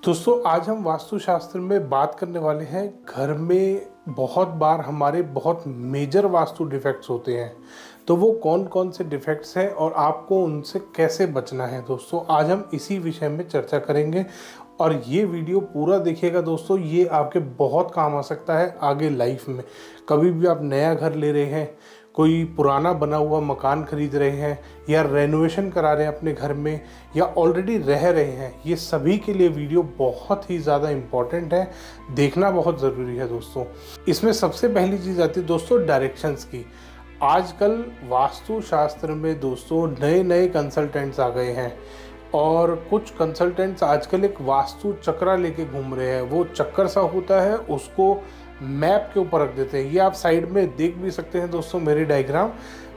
दोस्तों आज हम वास्तुशास्त्र में बात करने वाले हैं। घर में बहुत बार हमारे बहुत मेजर वास्तु डिफेक्ट्स होते हैं, तो वो कौन कौन से डिफेक्ट्स हैं और आपको उनसे कैसे बचना है। दोस्तों आज हम इसी विषय में चर्चा करेंगे और ये वीडियो पूरा देखिएगा दोस्तों, ये आपके बहुत काम आ सकता है आगे लाइफ में। कभी भी आप नया घर ले रहे हैं, कोई पुराना बना हुआ मकान खरीद रहे हैं या रेनोवेशन करा रहे हैं अपने घर में, या ऑलरेडी रह रहे हैं, ये सभी के लिए वीडियो बहुत ही ज़्यादा इम्पॉर्टेंट है, देखना बहुत ज़रूरी है दोस्तों। इसमें सबसे पहली चीज़ आती है दोस्तों डायरेक्शंस की। आजकल वास्तुशास्त्र में दोस्तों नए नए कंसल्टेंट्स आ गए हैं और कुछ कंसल्टेंट्स आजकल एक वास्तु चक्रा लेके घूम रहे हैं। वो चक्कर सा होता है, उसको मैप के ऊपर रख देते हैं। ये आप साइड में देख भी सकते हैं दोस्तों मेरी डायग्राम।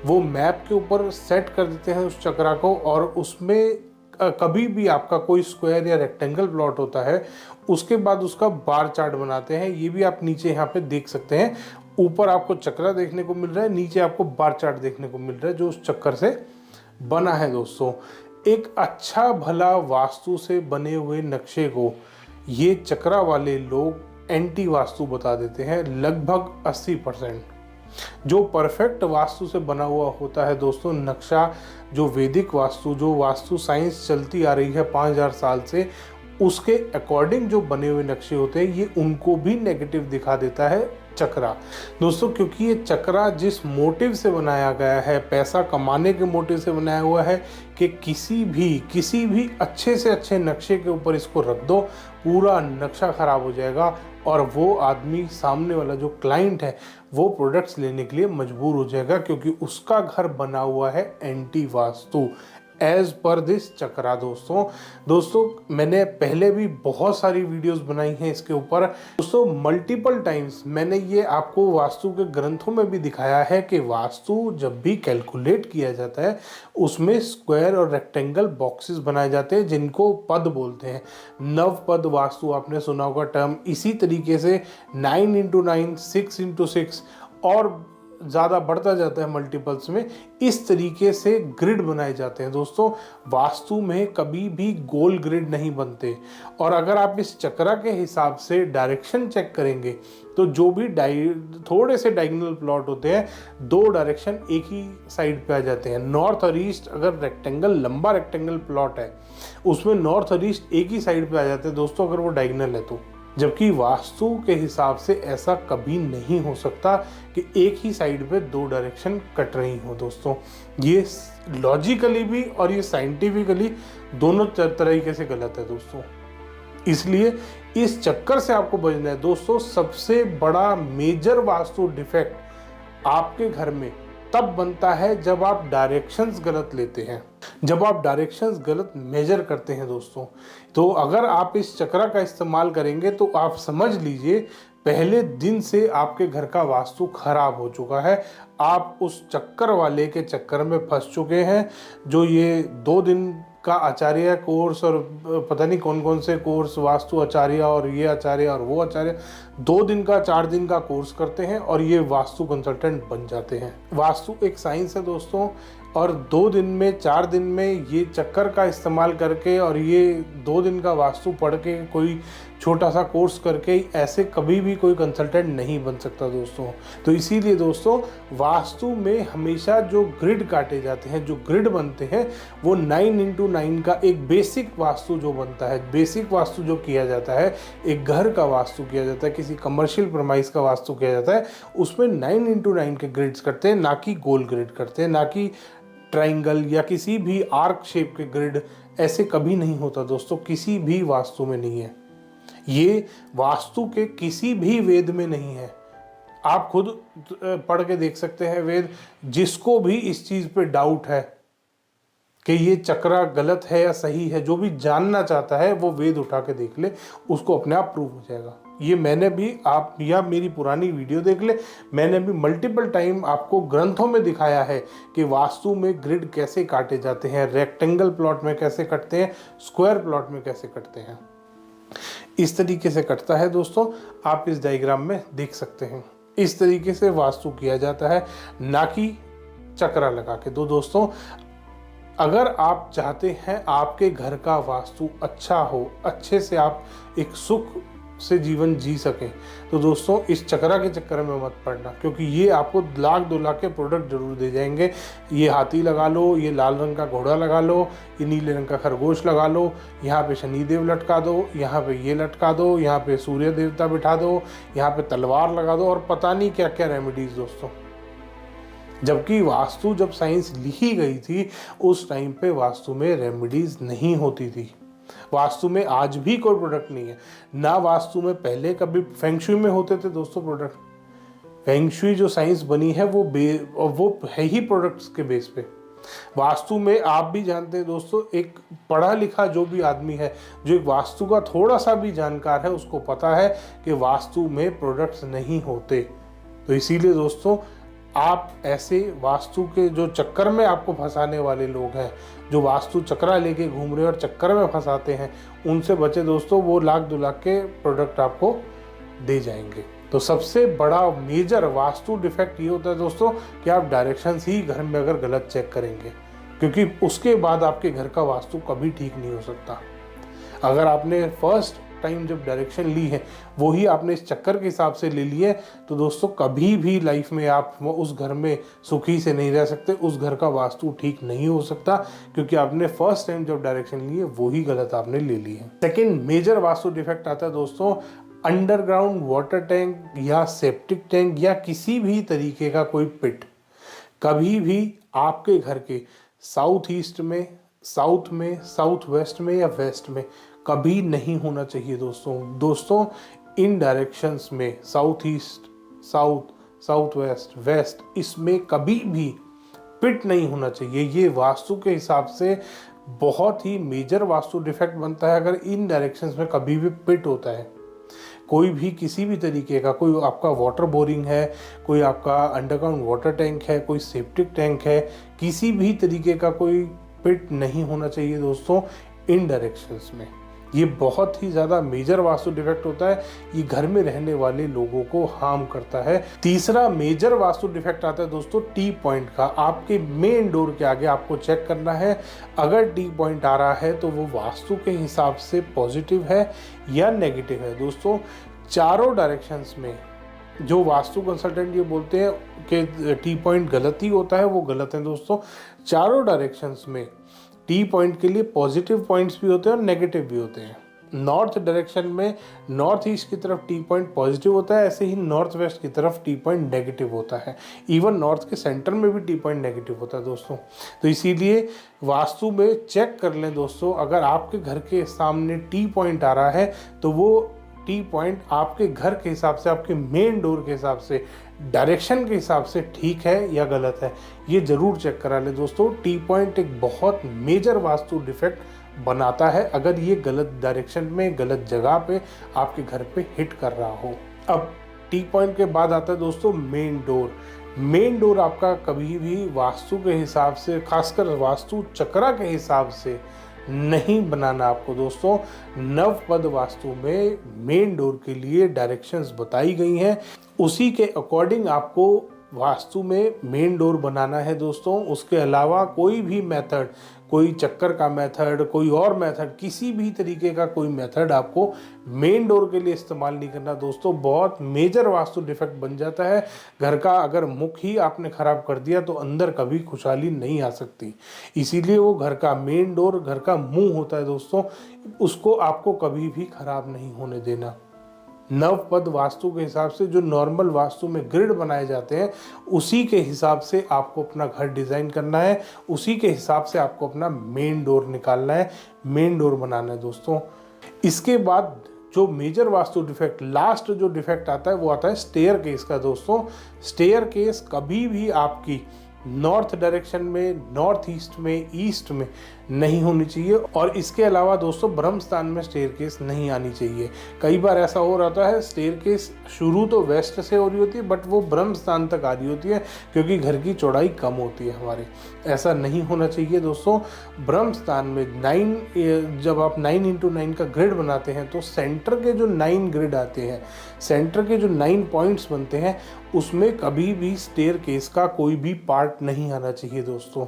वो मैप के ऊपर सेट कर देते हैं उस चक्रा को, और उसमें कभी भी आपका कोई स्क्वायर या रेक्टेंगल प्लॉट होता है उसके बाद उसका बार चार्ट बनाते हैं। ये भी आप नीचे यहाँ पे देख सकते हैं। ऊपर आपको चक्रा देखने को मिल रहा है, नीचे आपको बार चार्ट देखने को मिल रहा है जो उस चक्कर से बना है दोस्तों। एक अच्छा भला वास्तु से बने हुए नक्शे को ये चक्रा वाले लोग एंटी वास्तु बता देते हैं। लगभग 80% जो परफेक्ट वास्तु से बना हुआ होता है दोस्तों नक्शा, जो वैदिक वास्तु, जो वास्तु साइंस चलती आ रही है 5000 साल से, उसके अकॉर्डिंग जो बने हुए नक्शे होते हैं ये उनको भी नेगेटिव दिखा देता है चक्रा दोस्तों। क्योंकि ये चक्रा जिस मोटिव से बनाया गया है, पैसा कमाने के मोटिव से बनाया हुआ है, कि किसी भी अच्छे से अच्छे नक्शे के ऊपर इसको रख दो, पूरा नक्शा खराब हो जाएगा और वो आदमी, सामने वाला जो क्लाइंट है, वो प्रोडक्ट्स लेने के लिए मजबूर हो जाएगा, क्योंकि उसका घर बना हुआ है anti Vastu as per this chakra दोस्तों मैंने पहले भी बहुत सारी वीडियोस बनाई हैं इसके ऊपर दोस्तों। मल्टीपल टाइम्स मैंने ये आपको वास्तु के ग्रंथों में भी दिखाया है कि वास्तु जब भी कैलकुलेट किया जाता है उसमें स्क्वायर और रेक्टेंगल बॉक्सेस बनाए जाते हैं जिनको पद बोलते हैं। नव पद वास्तु आपने सुना होगा टर्म। इसी तरीके से 9x9, 6x6 और ज़्यादा बढ़ता जाता है मल्टीपल्स में। इस तरीके से ग्रिड बनाए जाते हैं दोस्तों। वास्तु में कभी भी गोल ग्रिड नहीं बनते। और अगर आप इस चक्रा के हिसाब से डायरेक्शन चेक करेंगे तो जो भी थोड़े से डायगोनल प्लॉट होते हैं, दो डायरेक्शन एक ही साइड पे आ जाते हैं। नॉर्थ और ईस्ट, अगर रेक्टेंगल, लंबा रेक्टेंगल प्लॉट है उसमें नॉर्थ और ईस्ट एक ही साइड पे आ जाते हैं दोस्तों, अगर वो डायगोनल है तो। जबकि वास्तु के हिसाब से ऐसा कभी नहीं हो सकता कि एक ही साइड पे दो डायरेक्शन कट रही हो दोस्तों। ये लॉजिकली भी और ये साइंटिफिकली दोनों तरीके से गलत है दोस्तों। इसलिए इस चक्कर से आपको बचना है दोस्तों। सबसे बड़ा मेजर वास्तु डिफेक्ट आपके घर में तब बनता है जब आप डायरेक्शंस गलत लेते हैं, जब आप डायरेक्शंस गलत मेजर करते हैं दोस्तों। तो अगर आप इस चक्रा का इस्तेमाल करेंगे तो आप समझ लीजिए पहले दिन से आपके घर का वास्तु खराब हो चुका है। आप उस चक्कर वाले के चक्कर में फंस चुके हैं, जो ये 2 दिन का आचार्य कोर्स और पता नहीं कौन कौन से कोर्स, वास्तु आचार्य और ये आचार्य और वो आचार्य, 2 दिन का 4 दिन का कोर्स करते हैं और ये वास्तु कंसल्टेंट बन जाते हैं। वास्तु एक साइंस है दोस्तों, और 2 दिन में 4 दिन में ये चक्कर का इस्तेमाल करके और ये 2 दिन का वास्तु पढ़ के, कोई छोटा सा कोर्स करके ऐसे कभी भी कोई कंसल्टेंट नहीं बन सकता दोस्तों। तो इसीलिए दोस्तों वास्तु में हमेशा जो ग्रिड काटे जाते हैं, जो ग्रिड बनते हैं, वो 9x9 का एक बेसिक वास्तु जो बनता है, बेसिक वास्तु जो किया जाता है, एक घर का वास्तु किया जाता है, किसी कमर्शियल प्रेमाइस का वास्तु किया जाता है, उसमें 9x9 के ग्रिड्स करते हैं, ना कि गोल ग्रिड करते हैं, ना कि ट्राइंगल या किसी भी आर्क शेप के ग्रिड। ऐसे कभी नहीं होता दोस्तों, किसी भी वास्तु में नहीं है। ये वास्तु के किसी भी वेद में नहीं है। आप खुद पढ़ के देख सकते हैं वेद। जिसको भी इस चीज पे डाउट है कि ये चक्रा गलत है या सही है, जो भी जानना चाहता है वो वेद उठा के देख ले, उसको अपने आप प्रूव हो जाएगा। ये मैंने भी, आप या मेरी पुरानी वीडियो देख ले, मैंने भी मल्टीपल टाइम आपको ग्रंथों में दिखाया है कि वास्तु में ग्रिड कैसे काटे जाते हैं, रेक्टेंगल प्लॉट में कैसे कटते हैं, स्क्वायर प्लॉट में कैसे कटते हैं। इस तरीके से कटता है दोस्तों, आप इस डायग्राम में देख सकते हैं। इस तरीके से वास्तु किया जाता है, ना कि चक्रा लगा के। दोस्तों अगर आप चाहते हैं आपके घर का वास्तु अच्छा हो, अच्छे से आप एक सुख से जीवन जी सकें, तो दोस्तों इस चक्रा के चक्कर में मत पड़ना, क्योंकि ये आपको लाख 2 लाख के प्रोडक्ट जरूर दे जाएंगे। ये हाथी लगा लो, ये लाल रंग का घोड़ा लगा लो, ये नीले रंग का खरगोश लगा लो, यहाँ पे शनिदेव लटका दो, यहाँ पे ये लटका दो, यहाँ पे सूर्य देवता बिठा दो, यहाँ पे तलवार लगा दो, और पता नहीं क्या क्या रेमेडीज दोस्तों। जबकि वास्तु जब साइंस लिखी गई थी उस टाइम पे वास्तु में रेमेडीज नहीं होती थी। वास्तु में आज भी कोई प्रोडक्ट नहीं है ना। वास्तु में पहले कभी फेंगशुई में होते थे दोस्तों प्रोडक्ट। फेंगशुई जो साइंस बनी है वो है ही प्रोडक्ट्स के बेस पे। वास्तु में आप भी जानते हैं दोस्तों, एक पढ़ा लिखा जो भी आदमी है, जो एक वास्तु का थोड़ा सा भी जानकार है, उसको पता है कि वास्तु में प्रोडक्ट्स नहीं होते। तो इसीलिए दोस्तों आप ऐसे वास्तु के जो चक्कर में आपको फंसाने वाले लोग हैं, जो वास्तु चक्रा लेके घूम रहे हैं और चक्कर में फंसाते हैं, उनसे बचे दोस्तों। वो लाख 2 लाख के प्रोडक्ट आपको दे जाएंगे। तो सबसे बड़ा मेजर वास्तु डिफेक्ट ये होता है दोस्तों कि आप डायरेक्शंस ही घर में अगर गलत चेक करेंगे, क्योंकि उसके बाद आपके घर का वास्तु कभी ठीक नहीं हो सकता। अगर आपने फर्स्ट टाइम जब डायरेक्शन ली है वही आपने इस चक्कर के हिसाब से ले लिए, तो दोस्तों कभी भी लाइफ में आप उस घर में सुखी से नहीं रह सकते, उस घर का वास्तु ठीक नहीं हो सकता, क्योंकि आपने फर्स्ट टाइम जब डायरेक्शन ली है वही गलत आपने ले ली है। सेकेंड मेजर वास्तु डिफेक्ट आता है दोस्तों अंडरग्राउंड वाटर टैंक या सेप्टिक टैंक या किसी भी तरीके का कोई पिट कभी भी आपके घर के साउथ ईस्ट में, साउथ में, साउथ वेस्ट में या वेस्ट में कभी नहीं होना चाहिए दोस्तों। इन डायरेक्शंस में south east, south, south west, west, इसमें कभी भी पिट नहीं होना चाहिए। ये वास्तु के हिसाब से बहुत ही मेजर वास्तु डिफेक्ट बनता है अगर इन डायरेक्शंस में कभी भी पिट होता है। कोई भी किसी भी तरीके का, कोई आपका वाटर बोरिंग है, कोई आपका अंडरग्राउंड वाटर टैंक है, कोई सेप्टिक टैंक है, किसी भी तरीके का कोई पिट नहीं होना चाहिए दोस्तों इन डायरेक्शंस में। ये बहुत ही ज़्यादा मेजर वास्तु डिफेक्ट होता है। ये घर में रहने वाले लोगों को हार्म करता है। तीसरा मेजर वास्तु डिफेक्ट आता है दोस्तों टी पॉइंट का। आपके मेन डोर के आगे आपको चेक करना है, अगर टी पॉइंट आ रहा है तो वो वास्तु के हिसाब से पॉजिटिव है या नेगेटिव है। दोस्तों चारों डायरेक्शंस में जो वास्तु कंसल्टेंट ये बोलते हैं कि टी पॉइंट गलत ही होता है, वो गलत है दोस्तों। चारों डायरेक्शंस में टी पॉइंट के लिए पॉजिटिव पॉइंट्स भी होते हैं और नेगेटिव भी होते हैं। नॉर्थ डायरेक्शन में नॉर्थ ईस्ट की तरफ टी पॉइंट पॉजिटिव होता है, ऐसे ही नॉर्थ वेस्ट की तरफ टी पॉइंट नेगेटिव होता है। इवन नॉर्थ के सेंटर में भी टी पॉइंट नेगेटिव होता है दोस्तों। तो इसीलिए वास्तु में चेक कर लें दोस्तों, अगर आपके घर के सामने टी पॉइंट आ रहा है तो वो टी पॉइंट आपके घर के हिसाब से, आपके मेन डोर के हिसाब से, डायरेक्शन के हिसाब से ठीक है या गलत है, ये जरूर चेक करा लें दोस्तों। टी पॉइंट एक बहुत मेजर वास्तु डिफेक्ट बनाता है अगर ये गलत डायरेक्शन में, गलत जगह पे आपके घर पे हिट कर रहा हो। अब टी पॉइंट के बाद आता है दोस्तों मेन डोर। मेन डोर आपका कभी भी वास्तु के हिसाब से, खासकर वास्तु चक्रा के हिसाब से नहीं बनाना आपको दोस्तों। नवपद वास्तु में मेन डोर के लिए डायरेक्शंस बताई गई हैं, उसी के अकॉर्डिंग आपको वास्तु में मेन डोर बनाना है दोस्तों। उसके अलावा कोई भी मेथड, कोई चक्कर का मेथड, कोई और मेथड, किसी भी तरीके का कोई मेथड आपको मेन डोर के लिए इस्तेमाल नहीं करना दोस्तों। बहुत मेजर वास्तु डिफेक्ट बन जाता है। घर का अगर मुख ही आपने खराब कर दिया तो अंदर कभी खुशहाली नहीं आ सकती। इसीलिए वो घर का मेन डोर, घर का मुंह होता है दोस्तों, उसको आपको कभी भी खराब नहीं होने देना। नवपद वास्तु के हिसाब से जो नॉर्मल वास्तु में ग्रिड बनाए जाते हैं उसी के हिसाब से आपको अपना घर डिज़ाइन करना है, उसी के हिसाब से आपको अपना मेन डोर निकालना है, मेन डोर बनाना है दोस्तों। इसके बाद जो मेजर वास्तु डिफेक्ट, लास्ट जो डिफेक्ट आता है वो आता है स्टेयर केस का दोस्तों। स्टेयर केस कभी भी आपकी नॉर्थ डायरेक्शन में, नॉर्थ ईस्ट में, ईस्ट में नहीं होनी चाहिए। और इसके अलावा दोस्तों ब्रह्म स्थान में स्टेयर केस नहीं आनी चाहिए। कई बार ऐसा हो रहता है स्टेयर केस शुरू तो वेस्ट से हो रही होती है बट वो ब्रह्म स्थान तक आ रही होती है क्योंकि घर की चौड़ाई कम होती है हमारी। ऐसा नहीं होना चाहिए दोस्तों। ब्रह्म स्थान में 9, जब आप 9x9 का ग्रिड बनाते हैं तो सेंटर के जो 9 ग्रिड आते हैं, सेंटर के जो 9 पॉइंट्स बनते हैं, उसमें कभी भी स्टेयर केस का कोई भी पार्ट नहीं आना चाहिए दोस्तों।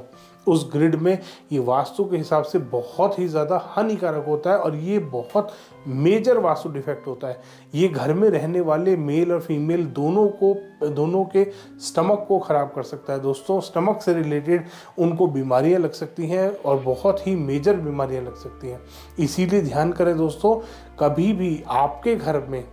उस ग्रिड में ये वास्तु के हिसाब से बहुत ही ज़्यादा हानिकारक होता है और ये बहुत मेजर वास्तु डिफेक्ट होता है। ये घर में रहने वाले मेल और फीमेल दोनों के स्टमक को ख़राब कर सकता है दोस्तों। स्टमक से रिलेटेड उनको बीमारियां लग सकती हैं और बहुत ही मेजर बीमारियां लग सकती हैं। इसीलिए ध्यान करें दोस्तों, कभी भी आपके घर में,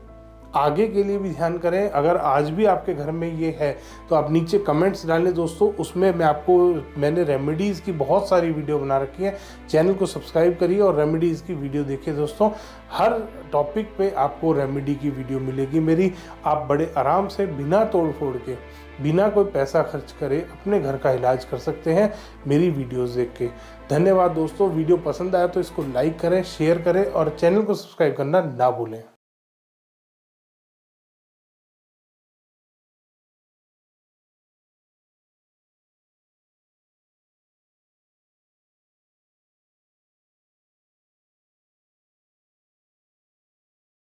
आगे के लिए भी ध्यान करें, अगर आज भी आपके घर में ये है तो आप नीचे कमेंट्स डालें दोस्तों। उसमें मैंने रेमेडीज़ की बहुत सारी वीडियो बना रखी है। चैनल को सब्सक्राइब करिए और रेमेडीज़ की वीडियो देखिए दोस्तों। हर टॉपिक पे आपको रेमेडी की वीडियो मिलेगी मेरी। आप बड़े आराम से बिना तोड़ फोड़ के, बिना कोई पैसा खर्च करे अपने घर का इलाज कर सकते हैं मेरी वीडियोस देख के। धन्यवाद दोस्तों। वीडियो पसंद आया तो इसको लाइक करें, शेयर करें और चैनल को सब्सक्राइब करना ना भूलें।